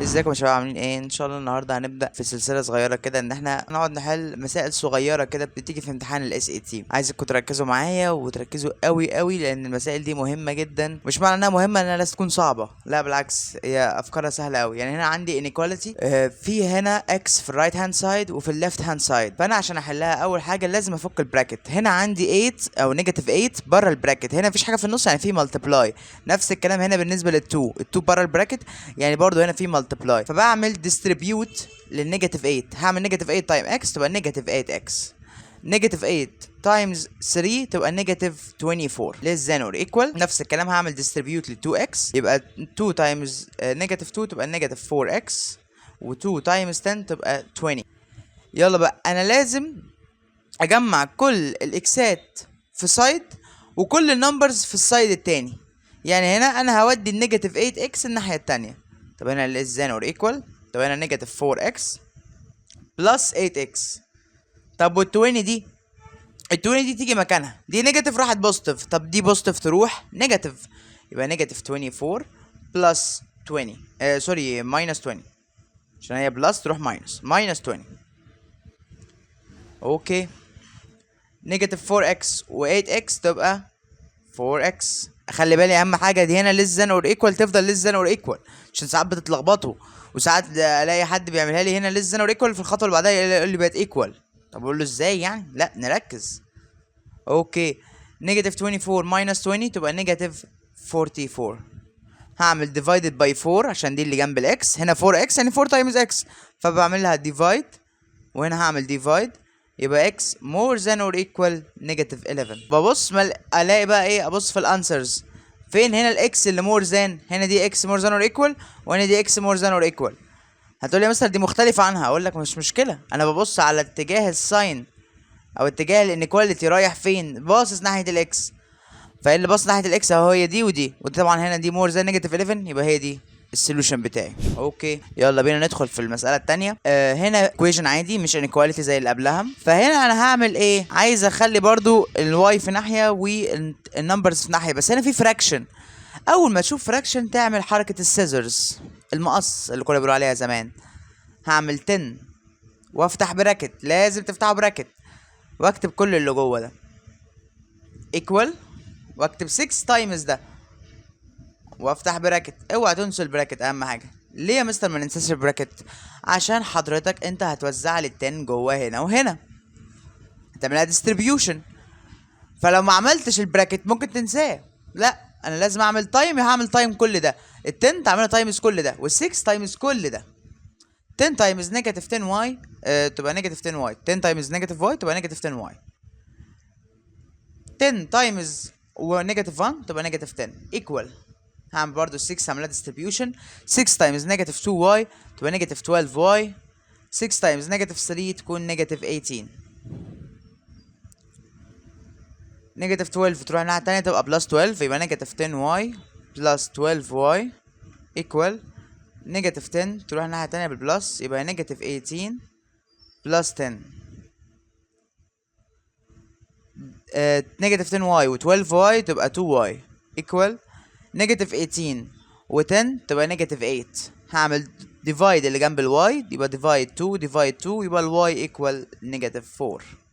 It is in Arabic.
ازيكم يا شباب، عاملين ايه؟ ان شاء الله النهارده هنبدا في سلسله صغيره كده، ان احنا نقعد نحل مسائل صغيره كده بتيجي في امتحان الاس اي تي. عايزكم تركزوا معايا وتركزوا قوي قوي، لان المسائل دي مهمه جدا. مش معنى انها مهمه انها لازم تكون صعبه، لا بالعكس، هي افكارها سهله قوي. يعني هنا عندي انيكواليتي، في هنا اكس في الرايت هاند سايد وفي الليفت هاند سايد، فانا عشان احلها اول حاجه لازم افك البراكت. هنا عندي 8 او نيجاتيف 8 بره البراكت، هنا مفيش حاجه في النص، يعني في ملتبلاي. نفس الكلام هنا بالنسبه لل2 بره البراكت، يعني برضو هنا في ملتبلاي. فبعمل ديستريبيوت للنيجاتيف 8. هعمل نيجاتيف 8 تايم اكس تبقى نيجاتيف 8 اكس. نيجاتيف 8 تايمز 3 تبقى نيجاتيف 24 less than or equal. نفس الكلام هعمل ديستريبيوت لل 2 اكس، يبقى 2 تايمز نيجاتيف 2 تبقى نيجاتيف 4 اكس، و2 تايمز 10 تبقى 20. يلا بقى، انا لازم اجمع كل الاكسات في سايد وكل النمبرز في السايد التاني. يعني هنا انا هودي النيجاتيف 8 اكس الناحيه التانيه. طب هنا less than or equal، طب هنا نيجاتيف 4 اكس بلس 8 اكس. طب وال 20 دي، ال 20 دي تيجي مكانها، دي نيجاتيف راحت بوزيتيف، طب دي بوزيتيف تروح نيجاتيف، يبقى نيجاتيف 24 بلس 20 سوري ماينس 20، عشان هي بلس تروح ماينس 20. اوكي، نيجاتيف 4 اكس و 8 اكس تبقى 4 اكس. خلي بالي اهم حاجه دي هنا less than or equal تفضل less than or equal، عشان ساعات بتتلخبطوا، وساعات الاقي حد بيعملها لي هنا less than or equal في الخطوه اللي بعدها يقول لي بقت equal. طب اقول له ازاي يعني؟ لا نركز. اوكي، نيجاتيف 24 ماينس 20 تبقى نيجاتيف 44. هعمل divided by 4 عشان دي اللي جنب الاكس، هنا 4 اكس يعني 4 تايمز اكس، فبعمل لها divide، وهنا هعمل divide، يبقى x more than or equal negative 11. ببص الاقي بقى ايه؟ ابص في الانسرز، فين هنا الاكس اللي more than؟ هنا دي x more than or equal، وهنا دي x more than or equal. هتقولي مثلا دي مختلفة عنها، اقول لك مش مشكلة، انا ببص على اتجاه الساين او اتجاه الانيكواليتي رايح فين، باصص ناحية الاكس. فاللي باصص ناحية الاكس اهو هي دي ودي طبعا هنا دي more than negative 11، يبقى هي دي السوليوشن بتاعي. اوكي، يلا بينا ندخل في المساله الثانيه. هنا equation عادي مش inequality زي اللي قبلها، فهنا انا هعمل ايه؟ عايز اخلي برضو الواي في ناحيه والنمبرز في ناحيه، بس هنا في فراكشن. اول ما تشوف فراكشن تعمل حركه السيزرز، المقص اللي كنا بنقول عليها زمان. هعمل 10 وافتح براكت، لازم تفتحوا براكت، واكتب كل اللي جوه ده ايكوال، واكتب 6 تايمز ده، وافتح براكت. اوعى تنسوا البراكت، اهم حاجه. ليه يا مستر ما ننساش البراكت؟ عشان حضرتك انت هتوزع لي ال10 جوه هنا وهنا، هتعملها ديستريبيوشن، فلو ما عملتش البراكت ممكن تنساه. لا، انا لازم اعمل تايم، هعمل تايم كل ده. ال10 تعملها تايمز كل ده، وال6 تايمز كل ده. 10 تايمز نيجاتيف 10 واي تبقى نيجاتيف 10 واي، 10 تايمز نيجاتيف واي تبقى نيجاتيف 10 واي، 10 تايمز ونيجاتيف 1 تبقى نيجاتيف 10 ايكوال. هعمل برضو 6 هعملها ديستريبيوشن، 6 تايمز نيجاتيف 2 واي تبقى نيجاتيف 12 واي، 6 تايمز نيجاتيف 3 تكون نيجاتيف 18. نيجاتيف 12 تروح الناحية التانية تبقى بلس 12، يبقى نيجاتيف 10 واي بلس 12 واي ايكوال نيجاتيف 10 تروح الناحية التانية بالبلس، يبقى نيجاتيف 18 بلس 10. نيجاتيف 10 واي و 12 واي تبقى 2 واي ايكوال نيجاتيف 18 و10 تبقى نيجاتيف 8. هعمل ديفايد اللي جنب الواي، يبقى ديفايد 2 ديفايد 2، يبقى الواي ايكوال نيجاتيف 4.